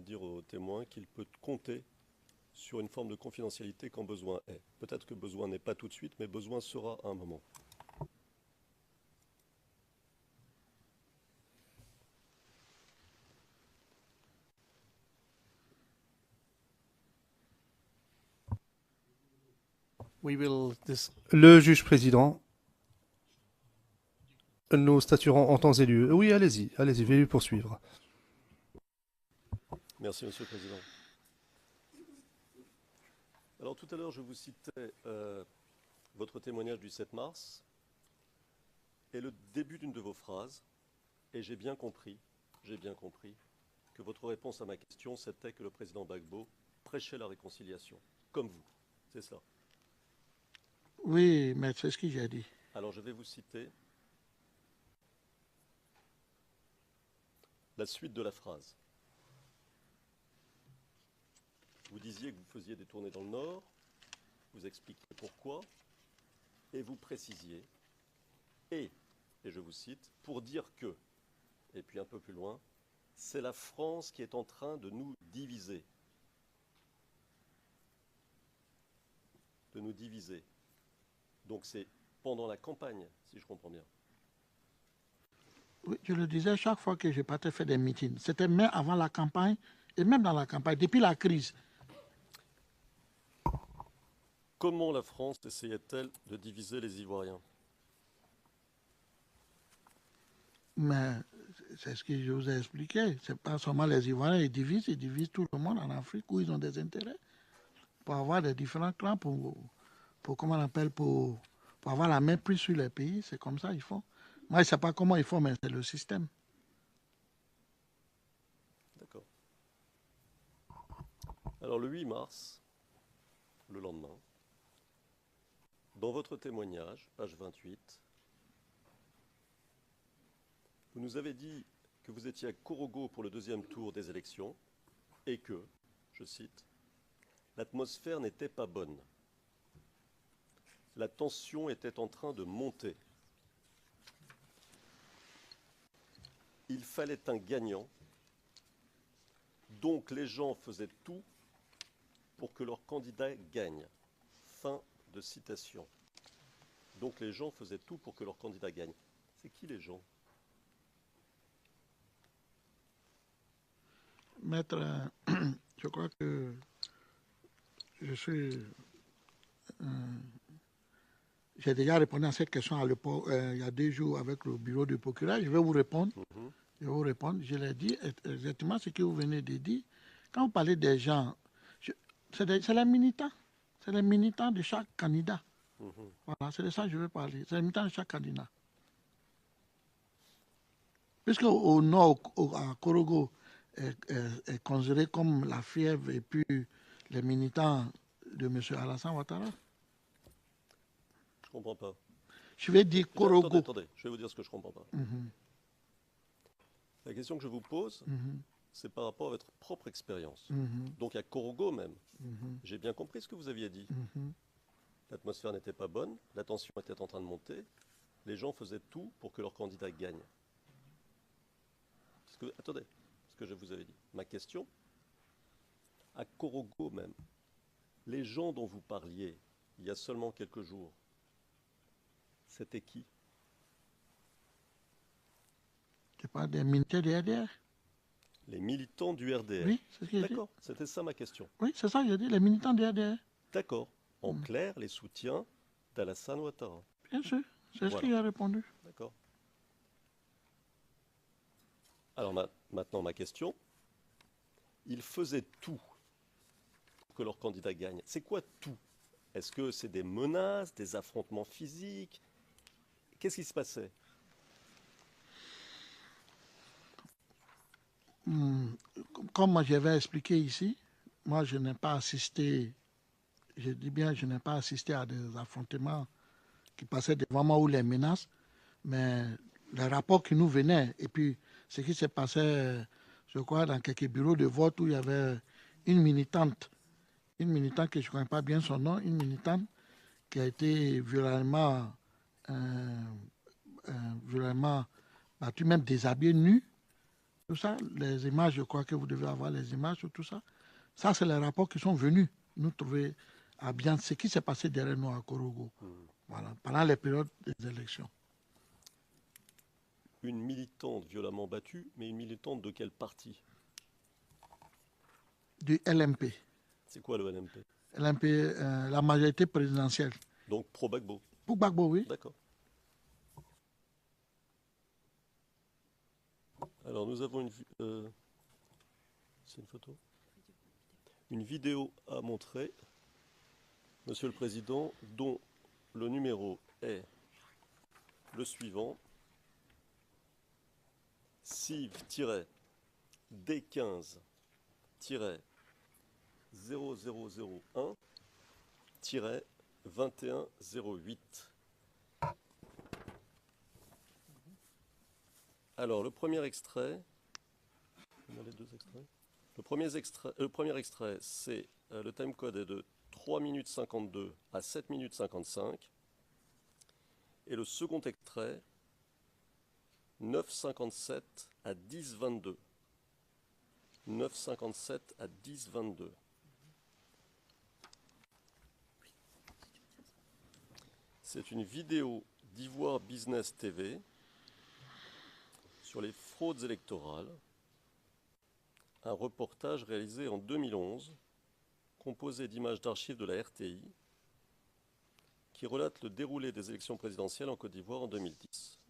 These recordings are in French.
dire aux témoins qu'il peut compter sur une forme de confidentialité quand besoin est. Peut-être que besoin n'est pas tout de suite, mais besoin sera à un moment. Le juge président, nous statuerons en temps et lieu. Oui, allez-y, allez-y, veuillez poursuivre. Merci, Monsieur le Président. Alors tout à l'heure, je vous citais votre témoignage du 7 mars et le début d'une de vos phrases, et j'ai bien compris que votre réponse à ma question, c'était que le président Gbagbo prêchait la réconciliation, comme vous. C'est ça. Oui, mais c'est ce que j'ai dit. Alors je vais vous citer la suite de la phrase. Vous disiez que vous faisiez des tournées dans le Nord, vous expliquiez pourquoi, et vous précisiez, et je vous cite, pour dire que, et puis un peu plus loin, c'est la France qui est en train de nous diviser. De nous diviser. Donc c'est pendant la campagne, si je comprends bien. Oui, je le disais chaque fois que je partais faire des meetings. C'était même avant la campagne et même dans la campagne, depuis la crise. Comment la France essayait-elle de diviser les Ivoiriens? Mais c'est ce que je vous ai expliqué. Ce n'est pas seulement les Ivoiriens, ils divisent tout le monde en Afrique où ils ont des intérêts. Pour avoir des différents clans, pour comment on appelle, pour avoir la main prise sur les pays, c'est comme ça qu'ils font. Moi, je ne sais pas comment ils font, mais c'est le système. D'accord. Alors le 8 mars, le lendemain, dans votre témoignage, page 28, vous nous avez dit que vous étiez à Korogo pour le deuxième tour des élections et que, je cite, l'atmosphère n'était pas bonne. La tension était en train de monter. Il fallait un gagnant, donc les gens faisaient tout pour que leur candidat gagne. Fin de citation. Donc les gens faisaient tout pour que leur candidat gagne. C'est qui les gens? Maître, je crois que je suis... j'ai déjà répondu à cette question à l'époque, il y a 2 jours avec le bureau du procureur. Je vais vous répondre. Je l'ai dit exactement ce que vous venez de dire. Quand vous parlez des gens, c'est les militants. C'est les militants de chaque candidat. Voilà, c'est de ça que je veux parler. C'est les militants de chaque candidat. Puisque au nord, à Korogo, est considéré comme la fièvre et puis les militants de M. Alassane Ouattara. Je comprends pas. Je vais dire Korogo. Attendez, je vais vous dire ce que je comprends pas. La question que je vous pose, c'est par rapport à votre propre expérience. Donc à Korogo même, j'ai bien compris ce que vous aviez dit. L'atmosphère n'était pas bonne, la tension était en train de monter, les gens faisaient tout pour que leur candidat gagne. Attendez, ce que je vous avais dit. Ma question, à Korogo même, les gens dont vous parliez il y a seulement quelques jours, c'était qui? Tu parles des militaires du RDR? Les militants du RDR. Oui, c'est ce que j'ai dit. D'accord, c'était ça ma question. Oui, c'est ça que j'ai dit, les militants du RDR. D'accord. En clair, les soutiens d'Alassane Ouattara. Bien sûr, c'est ce qu'il a répondu. D'accord. Alors maintenant, ma question. Ils faisaient tout pour que leur candidat gagne. C'est quoi tout? Est-ce que c'est des menaces, des affrontements physiques? Qu'est-ce qui se passait? Comme moi j'avais expliqué ici, moi je n'ai pas assisté, je dis bien je n'ai pas assisté à des affrontements qui passaient devant moi ou les menaces, mais les rapports qui nous venaient et puis ce qui s'est passé, je crois, dans quelques bureaux de vote où il y avait une militante que je ne connais pas bien son nom, une militante qui a été violemment battue, même déshabillée, nue, tout ça, les images, je crois que vous devez avoir les images sur tout ça. Ça, c'est les rapports qui sont venus nous trouver à bien ce qui s'est passé derrière nous à Korogo, voilà, pendant les périodes des élections. Une militante violemment battue, mais une militante de quel parti? Du LMP. C'est quoi le LMP? LMP, la majorité présidentielle. Donc pro-Gbagbo. Pour Gbagbo, oui. D'accord. Alors nous avons c'est une photo? Une vidéo à montrer, Monsieur le Président, dont le numéro est le suivant. CIV-D15-0001-2108. Alors, le premier extrait, on a les deux extraits. Le premier extrait, c'est le timecode est de 3 minutes 52 à 7 minutes 55. Et le second extrait, 9,57 à 10,22. 9,57 à 10,22. C'est une vidéo d'Ivoire Business TV sur les fraudes électorales. Un reportage réalisé en 2011, composé d'images d'archives de la RTI, qui relate le déroulé des élections présidentielles en Côte d'Ivoire en 2010.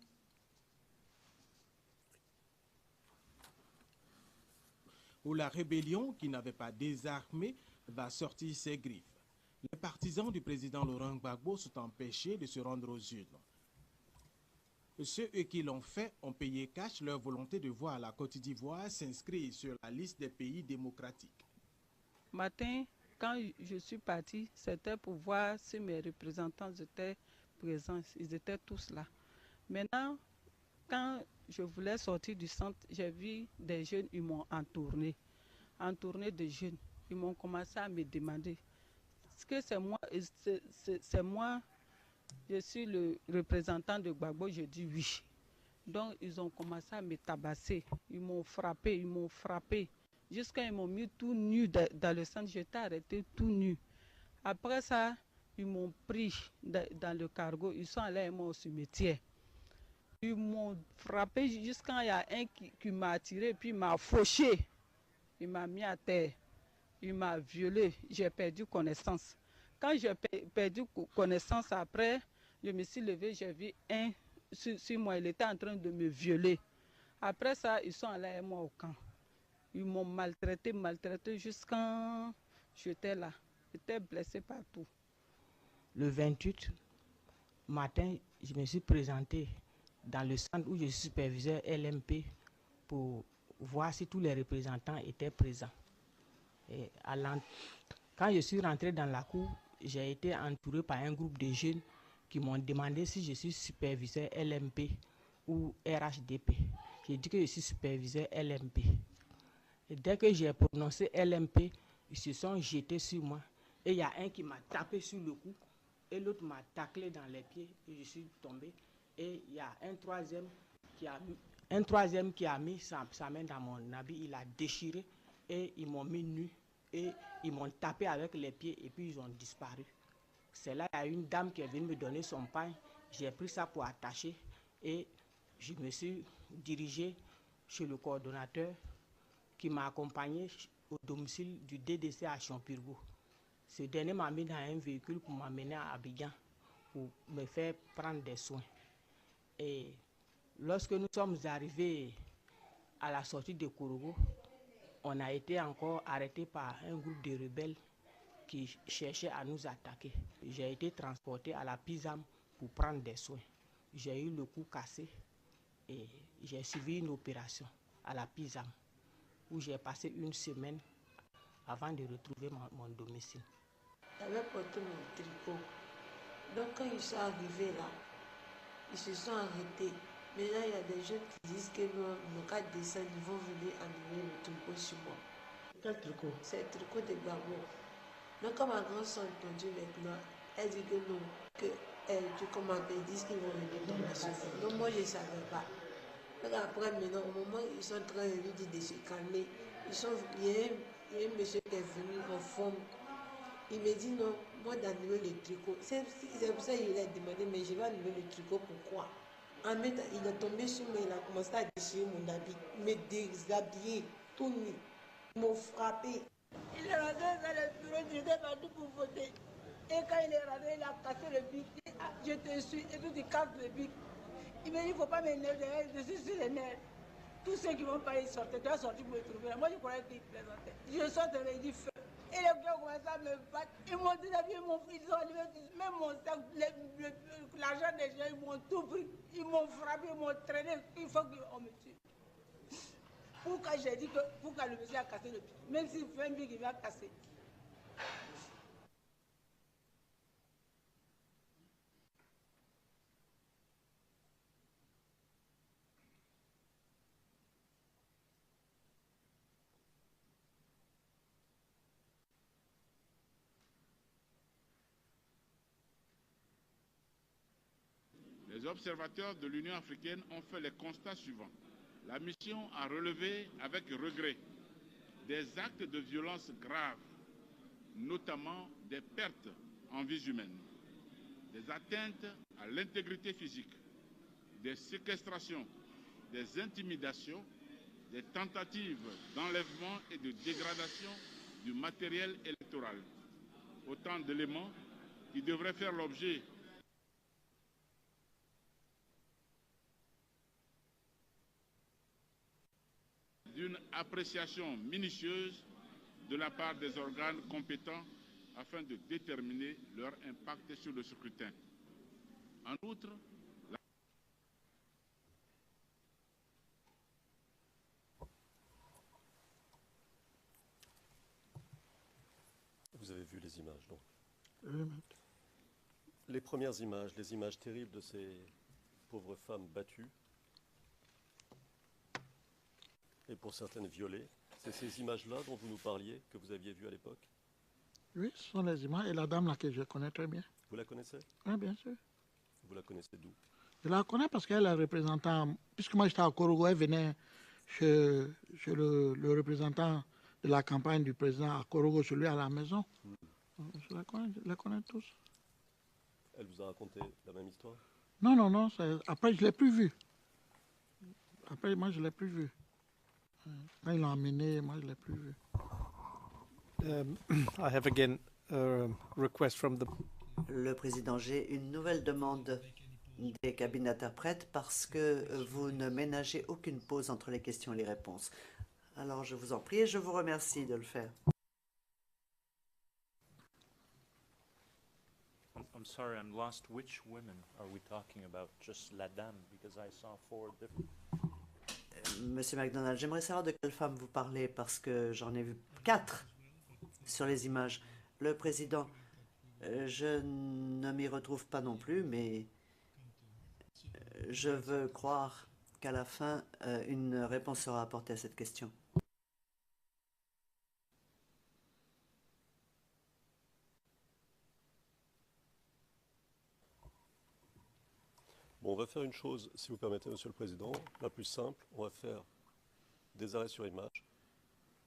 Où la rébellion, qui n'avait pas désarmé, va sortir ses griffes. Les partisans du président Laurent Gbagbo sont empêchés de se rendre aux urnes. Ceux qui l'ont fait ont payé cash leur volonté de voir la Côte d'Ivoire s'inscrire sur la liste des pays démocratiques. Matin, quand je suis partie, c'était pour voir si mes représentants étaient présents. Ils étaient tous là. Maintenant, quand je voulais sortir du centre, j'ai vu des jeunes, ils m'ont entourné de jeunes. Ils m'ont commencé à me demander, est-ce que c'est moi, je suis le représentant de Gbagbo? Je dis oui. Donc, ils ont commencé à me tabasser. Ils m'ont frappé. Jusqu'à ils m'ont mis tout nu dans le centre. J'étais arrêté tout nu. Après ça, ils m'ont pris dans le cargo. Ils sont allés au cimetière. Ils m'ont frappé jusqu'à il y a un qui m'a attiré, puis il m'a fauché. Il m'a mis à terre. Il m'a violé. J'ai perdu connaissance. Quand j'ai perdu connaissance, après, je me suis levé, j'ai vu un sur moi. Il était en train de me violer. Après ça, ils sont allés avec moi au camp. Ils m'ont maltraité jusqu'à j'étais là. J'étais blessé partout. Le 28 matin, je me suis présenté dans le centre où je suis superviseur LMP pour voir si tous les représentants étaient présents. Et quand je suis rentré dans la cour, j'ai été entouré par un groupe de jeunes qui m'ont demandé si je suis superviseur LMP ou RHDP. J'ai dit que je suis superviseur LMP. Et dès que j'ai prononcé LMP, ils se sont jetés sur moi. Et il y a un qui m'a tapé sur le cou et l'autre m'a taclé dans les pieds et je suis tombé. Et il y a un troisième qui a mis sa main dans mon habit, il a déchiré et ils m'ont mis nu et ils m'ont tapé avec les pieds et puis ils ont disparu. C'est là qu'il y a une dame qui est venue me donner son pain. J'ai pris ça pour attacher et je me suis dirigé chez le coordonnateur qui m'a accompagné au domicile du DDC à Champirgo. Ce dernier m'a mis dans un véhicule pour m'amener à Abidjan pour me faire prendre des soins. Et lorsque nous sommes arrivés à la sortie de Korogo, on a été encore arrêté par un groupe de rebelles qui cherchaient à nous attaquer. J'ai été transporté à la PISAM pour prendre des soins. J'ai eu le cou cassé et j'ai suivi une opération à la PISAM où j'ai passé une semaine avant de retrouver mon domicile. J'avais porté mon tricot. Donc quand ils sont arrivés là, ils se sont arrêtés. Maintenant, il y a des jeunes qui disent que nos cas de descendre, ils vont venir enlever le tricot sur moi. Quel tricot? C'est le tricot de Gbagbo. Donc quand ma grande soeur est entendue maintenant, elle dit que non, que tu commandes, ils disent qu'ils vont venir dans la soirée. Donc moi je ne savais pas. Après, maintenant, au moment où ils sont en train de lui dire de se calmer, il y a un monsieur qui est venu en forme. Il me dit non, moi d'enlever le tricot. C'est pour ça qu'il a demandé, mais je vais enlever le tricot, pourquoi? En même temps, il est tombé sur moi, il a commencé à déchirer mon habit, me déshabiller, tout nu. Ils m'ont frappé. Il est rentré dans le bureau, j'étais parti pour voter. Et quand il est rentré, il a cassé le bic. Ah, je te suis, et puis il casse le bic. Il m'a dit, il ne faut pas m'énerver, je suis sur les nerfs. Tous ceux qui vont pas y sortir, tu vas sortir pour me trouver. Moi, je croyais qu'il plaisantait. Je sortais, il dit feu. Et les gars ont commencé à me battre. Ils m'ont déshabillé, ils ont enlevé même mon sac, l'argent des gens, ils m'ont tout pris. Ils m'ont frappé, ils m'ont traîné. Il faut qu'on me tue. Pourquoi j'ai dit que pourquoi le monsieur a cassé le pied? Même s'il fait un bic, il va casser. Les observateurs de l'Union africaine ont fait les constats suivants. La mission a relevé avec regret des actes de violence graves, notamment des pertes en vies humaines, des atteintes à l'intégrité physique, des séquestrations, des intimidations, des tentatives d'enlèvement et de dégradation du matériel électoral. Autant d'éléments qui devraient faire l'objet d'une appréciation minutieuse de la part des organes compétents afin de déterminer leur impact sur le scrutin. En outre, Vous avez vu les images, donc. Oui. Les premières images, les images terribles de ces pauvres femmes battues, et pour certaines violées, c'est ces images-là dont vous nous parliez, que vous aviez vues à l'époque? Oui, ce sont les images. Et la dame là que je connais très bien. Vous la connaissez? Oui, bien sûr. Vous la connaissez d'où? Je la connais parce qu'elle est représentant, puisque moi j'étais à Korogo, elle venait chez le représentant de la campagne du président à Korogo, celui à la maison. Je la connais tous. Elle vous a raconté la même histoire? Non, non, non. Après, je ne l'ai plus vue. Après, moi, je ne l'ai plus vue. Quand ils l'ont emmené, moi, je ne l'ai plus vue. I have again a request from the... Le président, j'ai une nouvelle demande des cabines d'interprètes parce que vous ne ménagez aucune pause entre les questions et les réponses. Alors, je vous en prie et je vous remercie de le faire. I'm sorry, I'm lost. Which women are we talking about? Just la dame, because I saw 4 different... Monsieur McDonald, j'aimerais savoir de quelle femme vous parlez parce que j'en ai vu 4 sur les images. Le président, je ne m'y retrouve pas non plus, mais je veux croire qu'à la fin, une réponse sera apportée à cette question. Bon, on va faire une chose, si vous permettez, Monsieur le Président, la plus simple. On va faire des arrêts sur image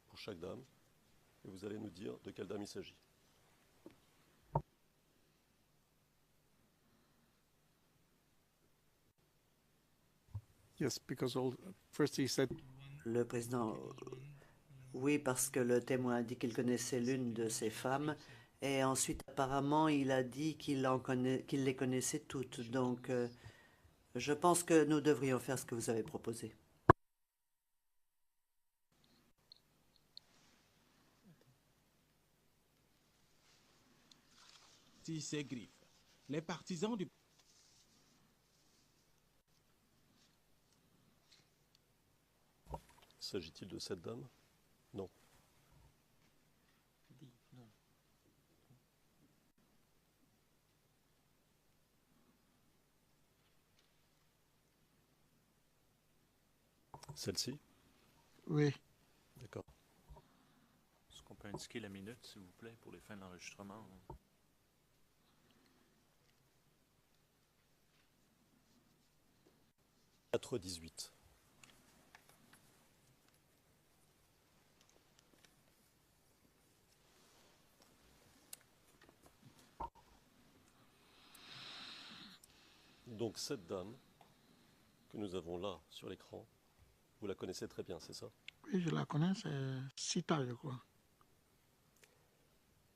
pour chaque dame, et vous allez nous dire de quelle dame il s'agit. Yes, because first he said... Le président, oui, parce que le témoin a dit qu'il connaissait l'une de ces femmes, et ensuite, apparemment, il a dit qu'il les connaissait toutes. Donc, je pense que nous devrions faire ce que vous avez proposé. Ses griffes. Les partisans du... S'agit-il de cette dame? Non. Celle-ci? Oui. D'accord. Est-ce qu'on peut indiquer la minute, s'il vous plaît, pour les fins d'enregistrement? 4h18. Donc cette dame que nous avons là sur l'écran, vous la connaissez très bien, c'est ça? Oui, je la connais, c'est Sita, je crois.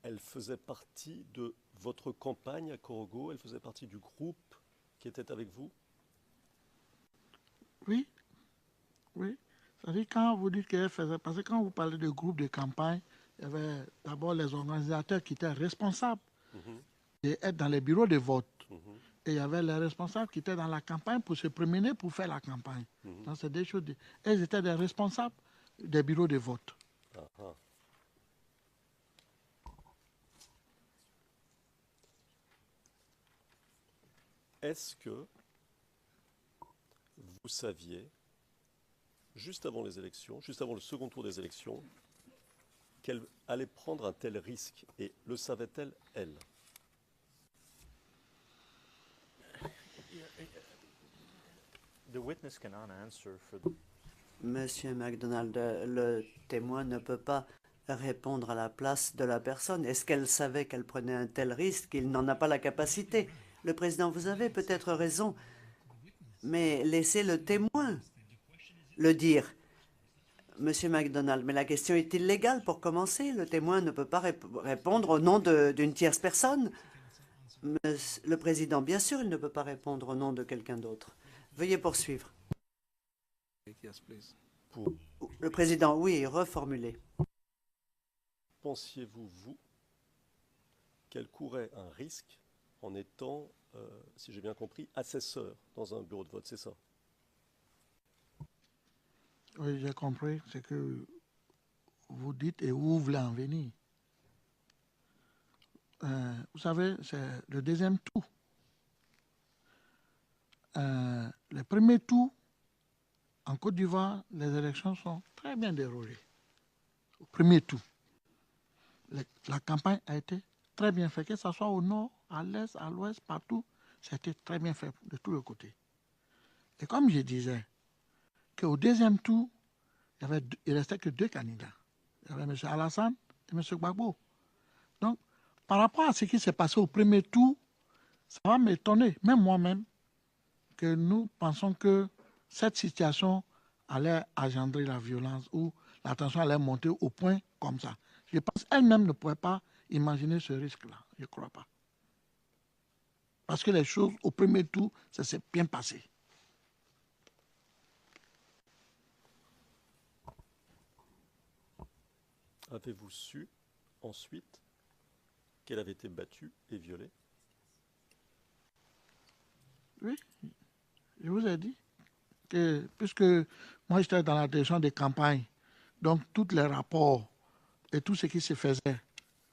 Elle faisait partie de votre campagne à Korogo, elle faisait partie du groupe qui était avec vous? Oui, oui. C'est-à-dire quand vous dites qu'elle faisait, parce que quand vous parlez de groupe de campagne, il y avait d'abord les organisateurs qui étaient responsables d'être dans les bureaux de vote. Et il y avait les responsables qui étaient dans la campagne pour se promener pour faire la campagne. Donc c'est des choses. Elles étaient des responsables des bureaux de vote. Est-ce que vous saviez, juste avant les élections, juste avant le second tour des élections, qu'elle allait prendre un tel risque? Et le savait-elle, elle? The witness cannot answer for the... Monsieur MacDonald, le témoin ne peut pas répondre à la place de la personne. Est-ce qu'elle savait qu'elle prenait un tel risque? Il n'en a pas la capacité. Le président, vous avez peut-être raison, mais laissez le témoin le dire. Monsieur MacDonald, mais la question est illégale pour commencer. Le témoin ne peut pas répondre au nom d'une tierce personne. Le président, bien sûr, il ne peut pas répondre au nom de quelqu'un d'autre. Veuillez poursuivre. Le président, oui, reformulez. Pensiez-vous, vous, qu'elle courait un risque en étant, si j'ai bien compris, assesseur dans un bureau de vote, c'est ça? Oui, j'ai compris ce que vous dites et où vous voulez en venir. Vous savez, c'est le deuxième tour. Le premier tour, en Côte d'Ivoire, les élections sont très bien déroulées. Au premier tour, la campagne a été très bien faite, que ce soit au nord, à l'est, à l'ouest, partout, c'était très bien fait de tous les côtés. Et comme je disais, qu'au deuxième tour, il ne restait que deux candidats. Il y avait M. Alassane et M. Gbagbo. Donc, par rapport à ce qui s'est passé au premier tour, ça va m'étonner, même moi-même, que nous pensons que cette situation allait engendrer la violence ou la tension allait monter au point comme ça. Je pense qu'elle-même ne pouvait pas imaginer ce risque-là. Je ne crois pas. Parce que les choses, au premier tour, ça s'est bien passé. Avez-vous su ensuite qu'elle avait été battue et violée? Oui, je vous ai dit que, puisque moi j'étais dans la direction des campagnes, donc tous les rapports et tout ce qui se faisait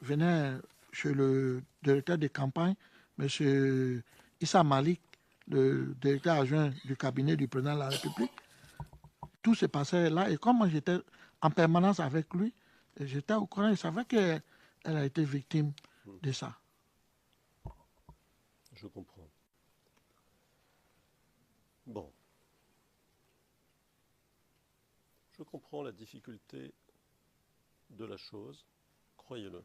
venait chez le directeur des campagnes, M. Issa Malik, le directeur adjoint du cabinet du président de la République. Tout se passait là, et comme moi j'étais en permanence avec lui, j'étais au courant, je savais qu'elle a été victime de ça. Je comprends. Bon. Je comprends la difficulté de la chose, croyez-le.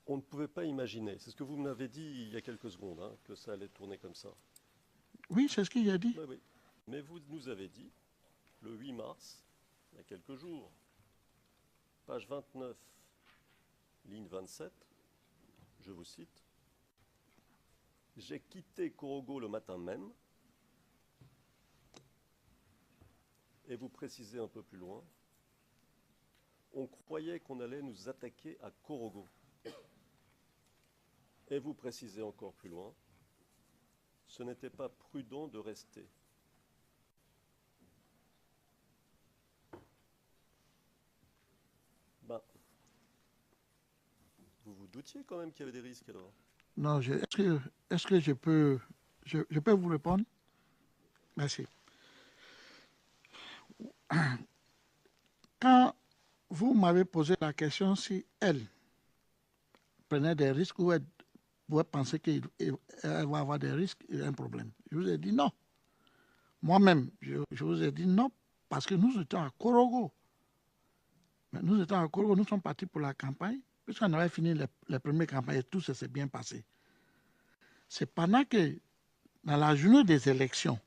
On ne pouvait pas imaginer, c'est ce que vous m'avez dit il y a quelques secondes, hein, que ça allait tourner comme ça. Oui, c'est ce qu'il a dit. Oui, oui. Mais vous nous avez dit, le 8 mars, il y a quelques jours, page 29, ligne 27, je vous cite, « J'ai quitté Korogo le matin même, et vous précisez un peu plus loin, on croyait qu'on allait nous attaquer à Korogo. Et vous précisez encore plus loin, ce n'était pas prudent de rester. » Ben, vous vous doutiez quand même qu'il y avait des risques alors? Non, est-ce que je peux vous répondre? Merci. Quand vous m'avez posé la question si elle prenait des risques ou elle pouvait penser qu'elle va avoir des risques et un problème, je vous ai dit non. Moi-même, je vous ai dit non parce que nous étions à Korogo. Mais nous étions à Korogo, nous sommes partis pour la campagne, puisqu'on avait fini les premières campagnes et tout ça s'est bien passé. c'est pendant que, dans la journée des élections,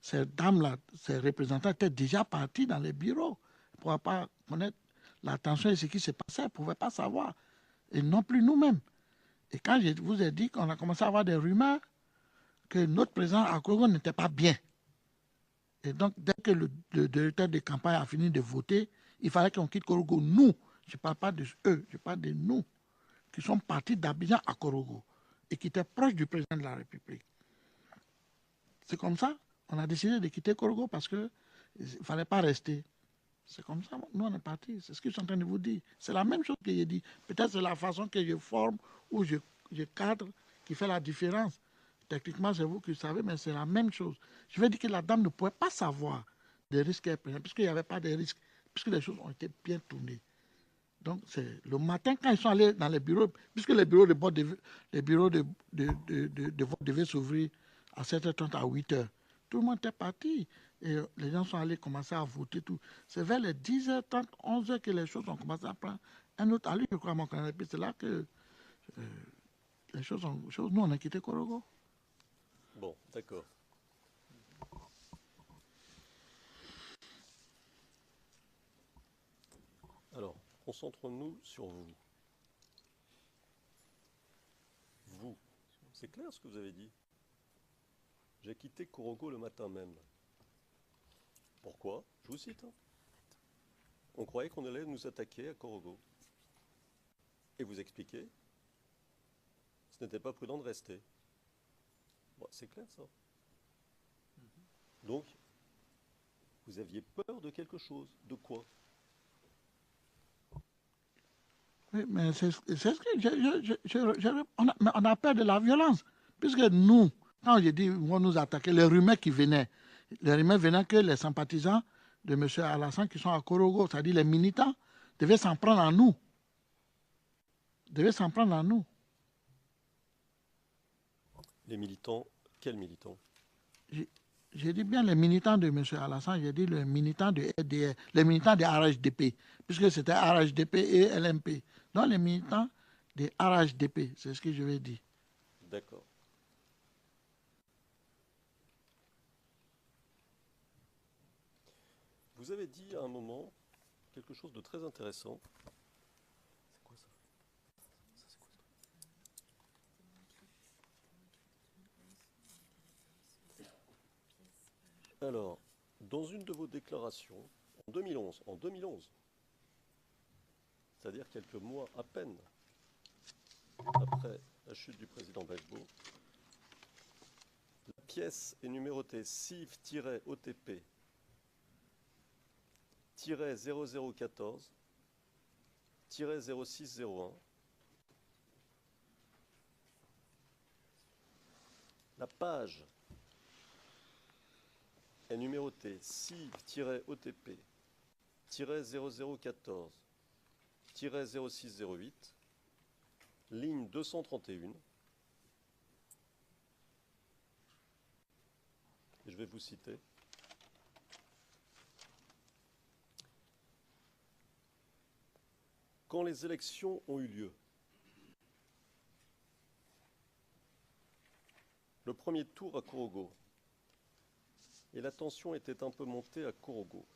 ces dames-là, ces représentants étaient déjà partis dans les bureaux. Ils ne pouvaient pas connaître la tension et ce qui se passait, ils ne pouvaient pas savoir. Et non plus nous-mêmes. Et quand je vous ai dit qu'on a commencé à avoir des rumeurs que notre président à Korogo n'était pas bien. Et donc, dès que le directeur de campagne a fini de voter, il fallait qu'on quitte Korogo. Nous, je ne parle pas de eux, je parle de nous, qui sommes partis d'Abidjan à Korogo et qui étaient proches du président de la République. C'est comme ça, on a décidé de quitter Korogo parce qu'il ne fallait pas rester. C'est comme ça, nous on est partis. C'est ce que je suis en train de vous dire. C'est la même chose que j'ai dit. Peut-être c'est la façon que je forme ou je cadre qui fait la différence. Techniquement, c'est vous qui le savez, mais c'est la même chose. Je vais dire que la dame ne pouvait pas savoir des risques qu'elle prenait, puisqu'il n'y avait pas de risques, puisque les choses ont été bien tournées. Donc, c'est le matin, quand ils sont allés dans les bureaux, puisque les bureaux de vote devaient s'ouvrir à 7h30 à 8h, tout le monde était parti. Et les gens sont allés commencer à voter. Tout. C'est vers les 10h30, 11h que les choses ont commencé à prendre un autre allure, je crois, mon canal. Et puis c'est là que les choses ont... Nous, on a quitté Korogo. Bon, d'accord. Alors, concentrons-nous sur vous. Vous, c'est clair ce que vous avez dit. J'ai quitté Korogo le matin même. Pourquoi? Je vous cite. On croyait qu'on allait nous attaquer à Korogo. Et vous expliquez, ce n'était pas prudent de rester. Bon, c'est clair ça. Donc, vous aviez peur de quelque chose. De quoi? Oui, mais c'est ce que on a peur de la violence. Puisque nous, quand j'ai dit on va nous attaquer, les rumeurs qui venaient, que les sympathisants de M. Alassane qui sont à Korogo, c'est-à-dire les militants, devaient s'en prendre à nous. Les militants, quels militants? J'ai dit bien les militants de M. Alassane, j'ai dit les militants de RDR, les militants de RHDP, puisque c'était RHDP et LMP. Donc les militants de RHDP, c'est ce que je vais dire. D'accord. Vous avez dit à un moment quelque chose de très intéressant. C'est quoi ça? Ça, c'est quoi ça? Alors, dans une de vos déclarations, en 2011, c'est-à-dire quelques mois à peine après la chute du président Gbagbo, la pièce est numérotée CIV-OTP 0014 0601. La page est numérotée CIV-OTP 0014 0608, ligne 231. Et je vais vous citer. Quand les élections ont eu lieu, le premier tour à Korogo, et la tension était un peu montée à Korogo,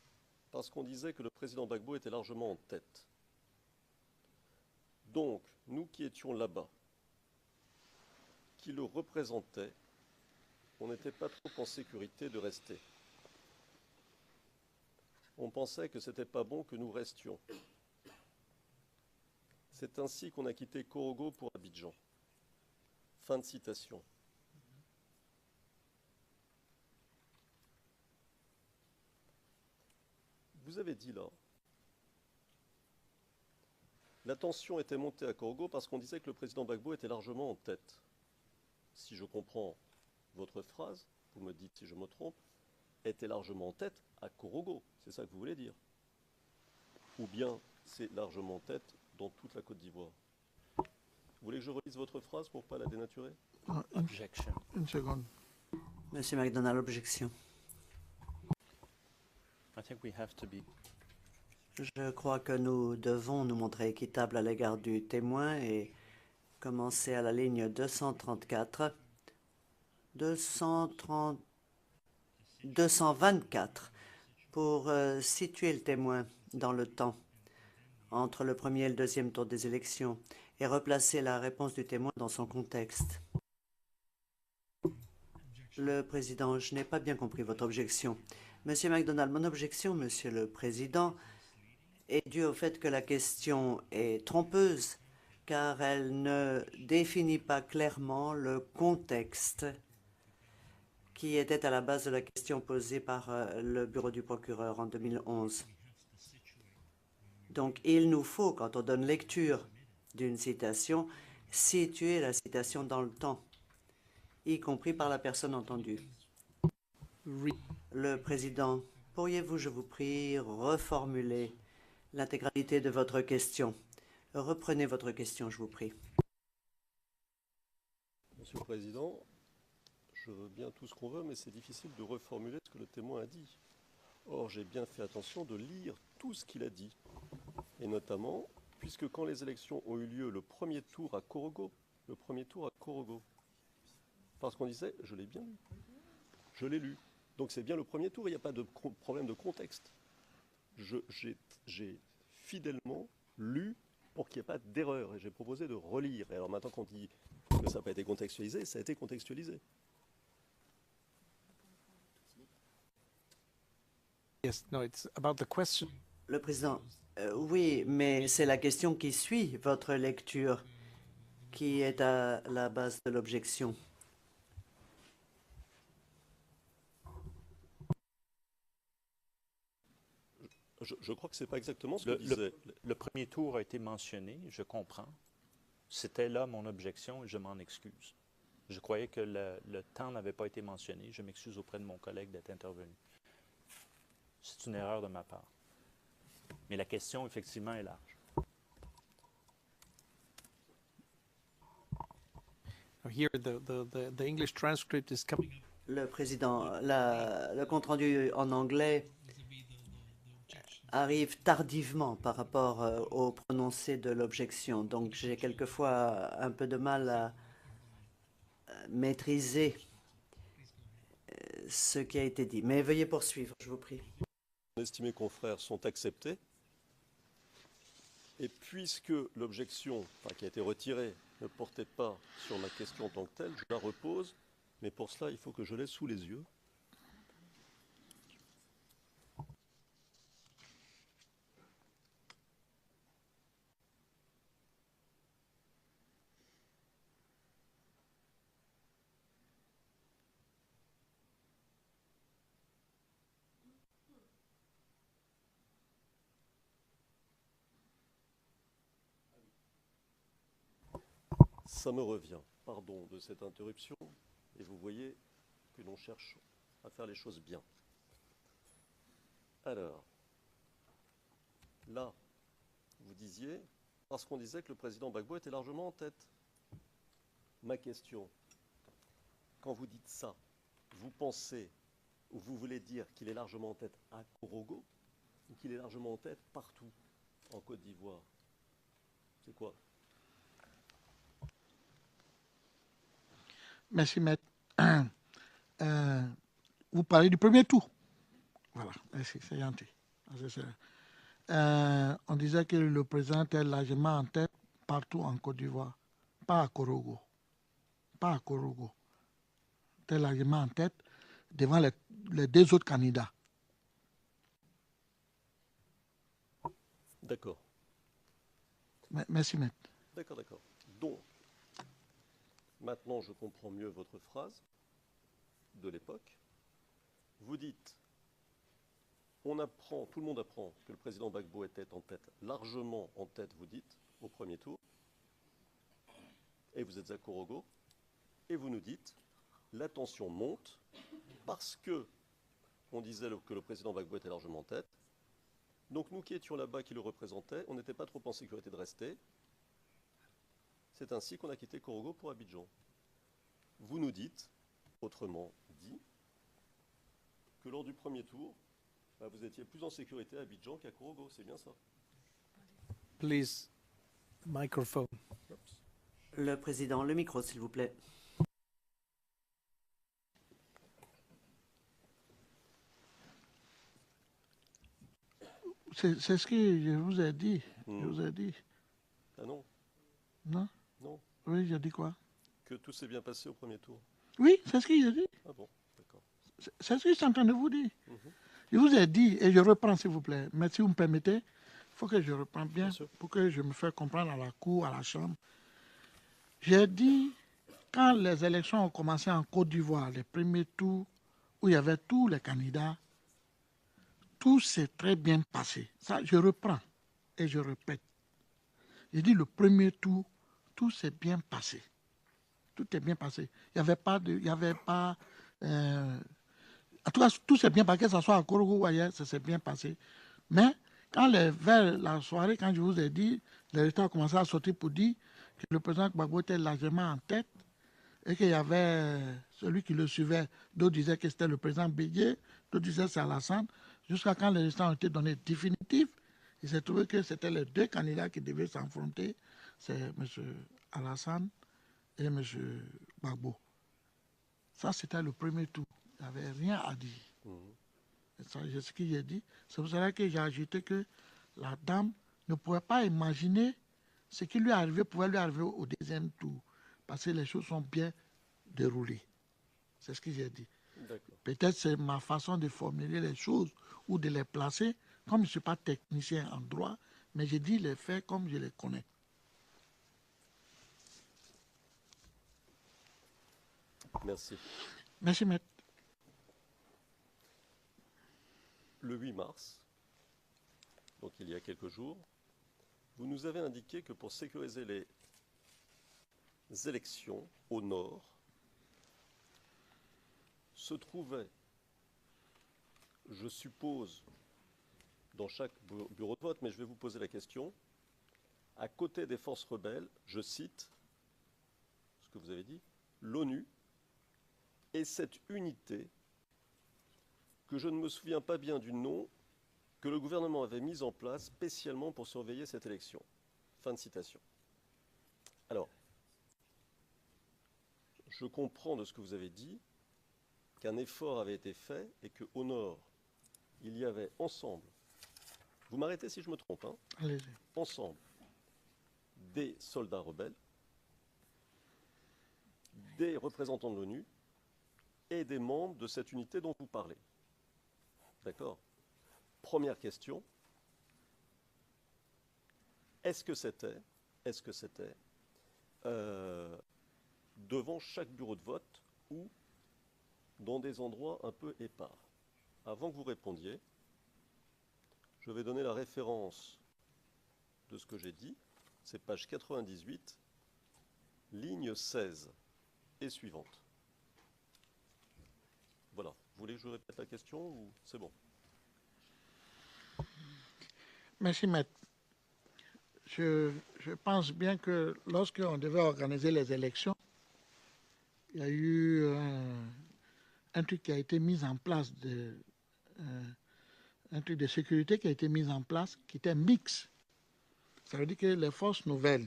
parce qu'on disait que le président Gbagbo était largement en tête. Donc, nous qui étions là-bas, qui le représentaient, on n'était pas trop en sécurité de rester. On pensait que c'était pas bon que nous restions. C'est ainsi qu'on a quitté Korogo pour Abidjan. Fin de citation. Vous avez dit là, la tension était montée à Korogo parce qu'on disait que le président Gbagbo était largement en tête. Si je comprends votre phrase, vous me dites si je me trompe, était largement en tête à Korogo. C'est ça que vous voulez dire? Ou bien c'est largement en tête dans toute la Côte d'Ivoire? Vous voulez que je relise votre phrase pour ne pas la dénaturer? Objection. Une seconde. Monsieur McDonald, objection. I think we have to be. Je crois que nous devons nous montrer équitables à l'égard du témoin et commencer à la ligne 234 230, 224 pour situer le témoin dans le temps entre le premier et le deuxième tour des élections et replacer la réponse du témoin dans son contexte. Le Président, je n'ai pas bien compris votre objection. Monsieur MacDonald, mon objection, Monsieur le Président, est due au fait que la question est trompeuse, car elle ne définit pas clairement le contexte qui était à la base de la question posée par le bureau du procureur en 2011. Donc, il nous faut, quand on donne lecture d'une citation, situer la citation dans le temps, y compris par la personne entendue. Le Président, pourriez-vous, je vous prie, reformuler l'intégralité de votre question? Reprenez votre question, je vous prie. Monsieur le Président, je veux bien tout ce qu'on veut, mais c'est difficile de reformuler ce que le témoin a dit. Or, j'ai bien fait attention de lire tout ce qu'il a dit. Et notamment, puisque quand les élections ont eu lieu, le premier tour à Korogo, parce qu'on disait, je l'ai bien lu, je l'ai lu. Donc c'est bien le premier tour, il n'y a pas de problème de contexte. J'ai fidèlement lu pour qu'il n'y ait pas d'erreur, et j'ai proposé de relire. Et alors maintenant qu'on dit que ça n'a pas été contextualisé, ça a été contextualisé. Yes, no, it's about the question. Le Président, oui, mais c'est la question qui suit votre lecture qui est à la base de l'objection. Je crois que ce n'est pas exactement ce que disait. Le premier tour a été mentionné, je comprends. C'était là mon objection et je m'en excuse. Je croyais que le temps n'avait pas été mentionné. Je m'excuse auprès de mon collègue d'être intervenu. C'est une erreur de ma part. Mais la question, effectivement, est large. Here, the English transcript is coming. Le Président, le compte-rendu en anglais arrive tardivement par rapport au prononcé de l'objection. Donc, j'ai quelquefois un peu de mal à maîtriser ce qui a été dit. Mais veuillez poursuivre, je vous prie. Les estimés confrères sont acceptés. Et puisque l'objection qui a été retirée ne portait pas sur ma question en tant que telle, je la repose. Mais pour cela, il faut que je l'ai sous les yeux. Ça me revient. Pardon de cette interruption. Et vous voyez que l'on cherche à faire les choses bien. Alors, là, vous disiez, parce qu'on disait que le président Gbagbo était largement en tête. Ma question, quand vous dites ça, vous pensez ou vous voulez dire qu'il est largement en tête à Korogo ou qu'il est largement en tête partout en Côte d'Ivoire? C'est quoi? Merci, maître. Vous parlez du premier tour. Voilà, merci, c'est gentil. On disait que le président était largement en tête partout en Côte d'Ivoire, pas à Korogo. Pas à Korogo. Il était largement en tête devant les deux autres candidats. D'accord. Merci, maître. D'accord, d'accord. Donc, maintenant, je comprends mieux votre phrase de l'époque. Vous dites, on apprend, tout le monde apprend que le président Gbagbo était en tête, largement en tête, vous dites, au premier tour, et vous êtes à Korogo, et vous nous dites, la tension monte parce que on disait que le président Gbagbo était largement en tête. Donc nous qui étions là-bas, qui le représentaient, on n'était pas trop en sécurité de rester. C'est ainsi qu'on a quitté Korogo pour Abidjan. Vous nous dites, autrement dit, que lors du premier tour, vous étiez plus en sécurité à Abidjan qu'à Korogo, c'est bien ça? Please, microphone. Le président, le micro, s'il vous plaît. C'est ce que je vous ai dit. Je vous ai dit. Ah non, Non? non, Oui, j'ai dit quoi? que tout s'est bien passé au premier tour. Oui, c'est ce que j'ai dit. Ah bon, d'accord. C'est ce que je suis en train de vous dire. Mhm. Je vous ai dit, et je reprends s'il vous plaît, mais si vous me permettez, il faut que je reprenne bien Bien sûr. pour que je me fasse comprendre à la cour, à la chambre. J'ai dit, quand les élections ont commencé en Côte d'Ivoire, les premiers tours, où il y avait tous les candidats, tout s'est très bien passé. Ça, je reprends et je répète. J'ai dit, le premier tour, tout s'est bien passé. Tout est bien passé. Il n'y avait pas de... Il y avait pas... en tout cas, tout s'est bien passé, que ce soit à Korogo ou ailleurs, ça s'est bien passé. Mais quand vers la soirée, quand je vous ai dit, les résultats ont commencé à sortir pour dire que le président Gbagbo était largement en tête et qu'il y avait celui qui le suivait, d'autres disaient que c'était le président Bédié, d'autres disaient que c'est Alassane, jusqu'à quand les résultats ont été donnés définitifs, il s'est trouvé que c'était les deux candidats qui devaient s'affronter, c'est M. Alassane et M. Gbagbo. Ça, c'était le premier tour. Il n'y avait rien à dire. C'est ce que j'ai dit. C'est pour cela que j'ai ajouté que la dame ne pouvait pas imaginer ce qui lui arrivait pouvait lui arriver au deuxième tour. Parce que les choses sont bien déroulées. C'est ce que j'ai dit. Peut-être c'est ma façon de formuler les choses ou de les placer. Comme je ne suis pas technicien en droit, mais je dis les faits comme je les connais. Merci. Merci, maître. Le 8 mars, donc il y a quelques jours, vous nous avez indiqué que pour sécuriser les élections au nord, se trouvait, je suppose, dans chaque bureau de vote, mais je vais vous poser la question, à côté des forces rebelles, je cite ce que vous avez dit, l'ONU et cette unité que je ne me souviens pas bien du nom, que le gouvernement avait mis en place spécialement pour surveiller cette élection. Fin de citation. Alors, je comprends de ce que vous avez dit qu'un effort avait été fait et qu'au nord, il y avait ensemble, vous m'arrêtez si je me trompe, hein, Allez-y. ensemble, des soldats rebelles, des représentants de l'ONU et des membres de cette unité dont vous parlez. D'accord? Première question. Est-ce que c'était devant chaque bureau de vote ou dans des endroits un peu épars? Avant que vous répondiez, je vais donner la référence de ce que j'ai dit. C'est page 98, ligne 16 et suivante. Voilà. Vous voulez que je répète la question ou c'est bon? Merci, maître. Je pense bien que lorsqu'on devait organiser les élections, il y a eu un truc qui a été mis en place, un truc de sécurité qui a été mis en place, qui était mixte. Ça veut dire que les forces nouvelles.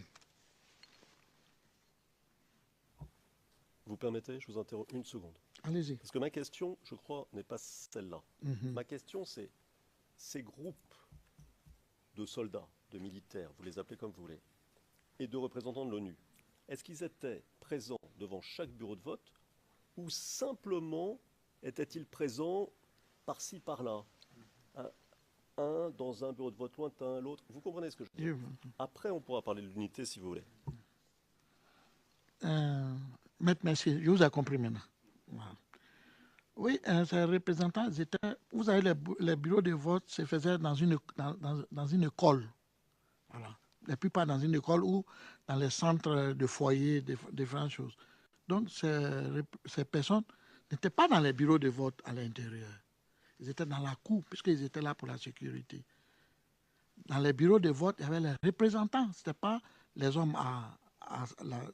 Vous permettez, je vous interromps une seconde. Allez-y. Parce que ma question, je crois, n'est pas celle-là. Ma question, c'est ces groupes de soldats, de militaires, vous les appelez comme vous voulez, et de représentants de l'ONU, est-ce qu'ils étaient présents devant chaque bureau de vote ou simplement étaient-ils présents par-ci, par-là? Un dans un bureau de vote lointain, l'autre. Vous comprenez ce que je veux dire? Après, on pourra parler de l'unité si vous voulez. Maître, merci. Je vous ai compris maintenant. Voilà. Oui, ces représentants, vous savez, les bureaux de vote se faisaient dans une école. Voilà. La plupart dans une école ou dans les centres de foyer, différentes choses. Donc, ces personnes n'étaient pas dans les bureaux de vote à l'intérieur. Ils étaient dans la cour, puisqu'ils étaient là pour la sécurité. Dans les bureaux de vote, il y avait les représentants. Ce n'était pas les hommes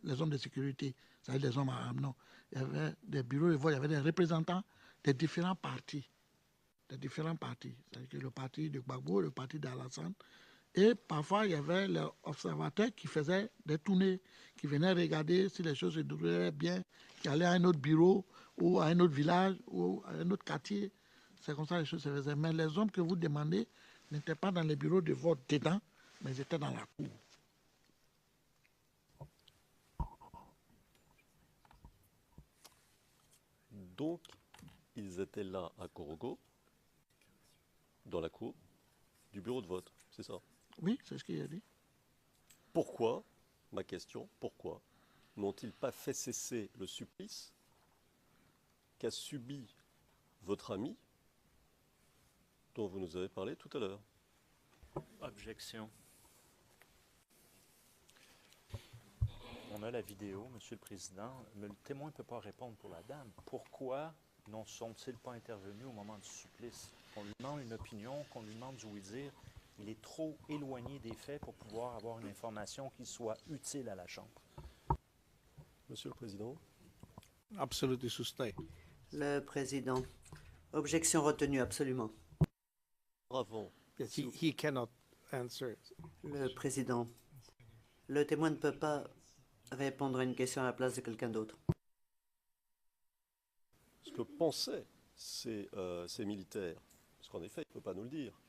les hommes de sécurité, c'est-à-dire les hommes à armes, non. Il y avait des bureaux de vote, il y avait des représentants des différents partis. C'est-à-dire que le parti de Gbagbo, le parti d'Alassane. Et parfois, il y avait les observateurs qui faisaient des tournées, qui venaient regarder si les choses se déroulaient bien, qui allaient à un autre bureau ou à un autre village ou à un autre quartier. C'est comme ça que les choses se faisaient. Mais les hommes que vous demandez, n'étaient pas dans les bureaux de vote dedans, mais ils étaient dans la cour. Donc, ils étaient là à Korogo, dans la cour du bureau de vote, c'est ça? Oui, c'est ce qu'il a dit. Pourquoi, ma question, pourquoi n'ont-ils pas fait cesser le supplice qu'a subi votre ami dont vous nous avez parlé tout à l'heure? Objection. On a la vidéo, Monsieur le Président, mais le témoin ne peut pas répondre pour la dame. Pourquoi n'en sont-ils pas intervenus au moment du supplice? On lui demande une opinion, qu'on lui demande du oui-dire. Il est trop éloigné des faits pour pouvoir avoir une information qui soit utile à la Chambre. Monsieur le Président? Absolutely sustain. Le Président. Objection retenue, absolument. Avant. Yes, he cannot answer. Le Président. Le témoin ne peut pas répondre à une question à la place de quelqu'un d'autre. Ce que pensaient ces militaires, parce qu'en effet, il ne peut pas nous le dire.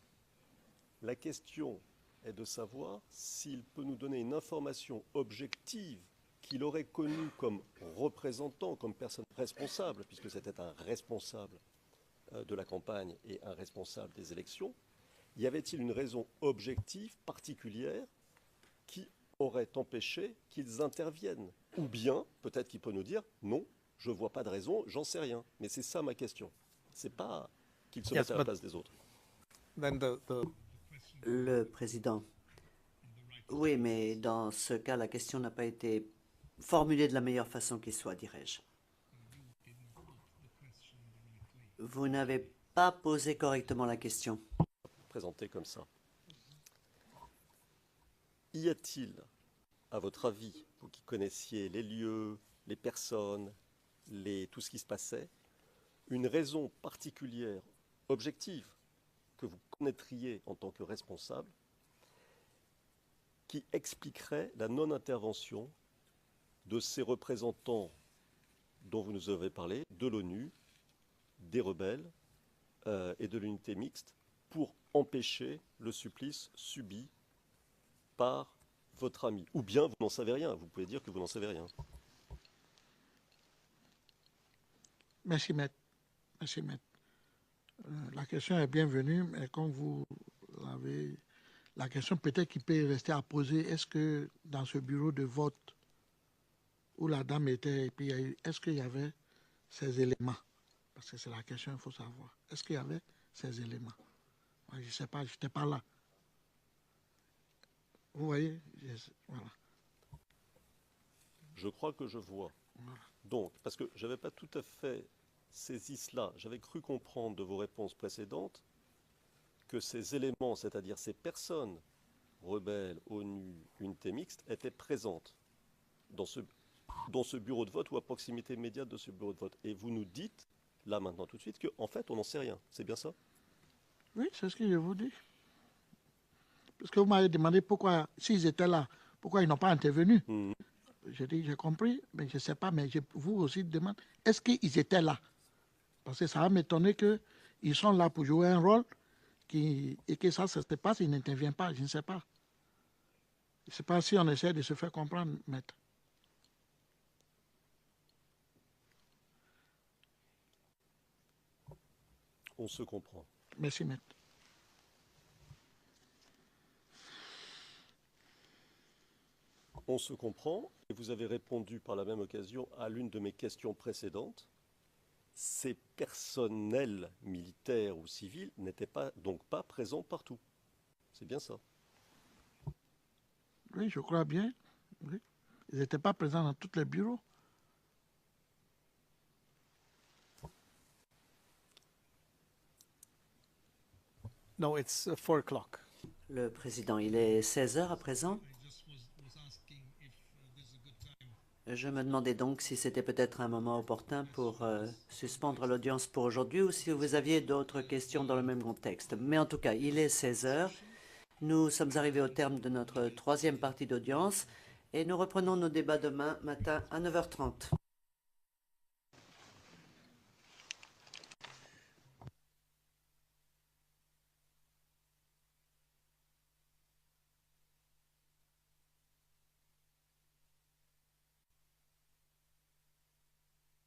La question est de savoir s'il peut nous donner une information objective qu'il aurait connue comme représentant, comme personne responsable, puisque c'était un responsable de la campagne et un responsable des élections. Y avait-il une raison objective particulière qui aurait empêché qu'ils interviennent? Ou bien, peut-être qu'il peut nous dire, non, je ne vois pas de raison, j'en sais rien. Mais c'est ça ma question. C'est pas qu'ils se mettent à la place des autres. Le Président. Oui, mais dans ce cas, la question n'a pas été formulée de la meilleure façon qui soit, dirais-je. Vous n'avez pas posé correctement la question. Présenté comme ça. Y a-t-il, à votre avis, vous qui connaissiez les lieux, les personnes, tout ce qui se passait, une raison particulière, objective, que vous connaîtriez en tant que responsable, qui expliquerait la non-intervention de ces représentants dont vous nous avez parlé, de l'ONU, des rebelles et de l'unité mixte, pour empêcher le supplice subi par votre ami? Ou bien vous n'en savez rien, vous pouvez dire que vous n'en savez rien. Merci, maître. Merci, maître. La question est bienvenue, mais comme vous l'avez... La question peut-être qui peut rester à poser, est-ce que dans ce bureau de vote où la dame était, est-ce qu'il y avait ces éléments? Parce que c'est la question qu'il faut savoir. Est-ce qu'il y avait ces éléments? Moi, je ne sais pas, je n'étais pas là. Vous voyez? Voilà. Je crois que je vois. Voilà. Donc, parce que je n'avais pas tout à fait saisi cela, j'avais cru comprendre de vos réponses précédentes que ces éléments, c'est-à-dire ces personnes, rebelles, ONU, unité mixte, étaient présentes dans ce bureau de vote ou à proximité immédiate de ce bureau de vote. Et vous nous dites, là maintenant tout de suite, qu'en fait on n'en sait rien. C'est bien ça? Oui, c'est ce que je vous dis. Parce que vous m'avez demandé pourquoi, s'ils étaient là, pourquoi ils n'ont pas intervenu. Je dis, j'ai compris, mais je ne sais pas, mais je vous aussi demande, est-ce qu'ils étaient là? Parce que ça va m'étonner qu'ils sont là pour jouer un rôle et que ça se passe, ils n'interviennent pas, je ne sais pas. Je ne sais pas si on essaie de se faire comprendre, maître. On se comprend. Merci, maître. On se comprend, et vous avez répondu par la même occasion à l'une de mes questions précédentes. Ces personnels militaires ou civils n'étaient donc pas présents partout. C'est bien ça? Oui, je crois bien. Oui. Ils n'étaient pas présents dans tous les bureaux. No, it's 4 o'clock. Le Président, il est 16 heures à présent. Je me demandais donc si c'était peut-être un moment opportun pour suspendre l'audience pour aujourd'hui ou si vous aviez d'autres questions dans le même contexte. Mais en tout cas, il est 16 heures. Nous sommes arrivés au terme de notre troisième partie d'audience et nous reprenons nos débats demain matin à 9h30.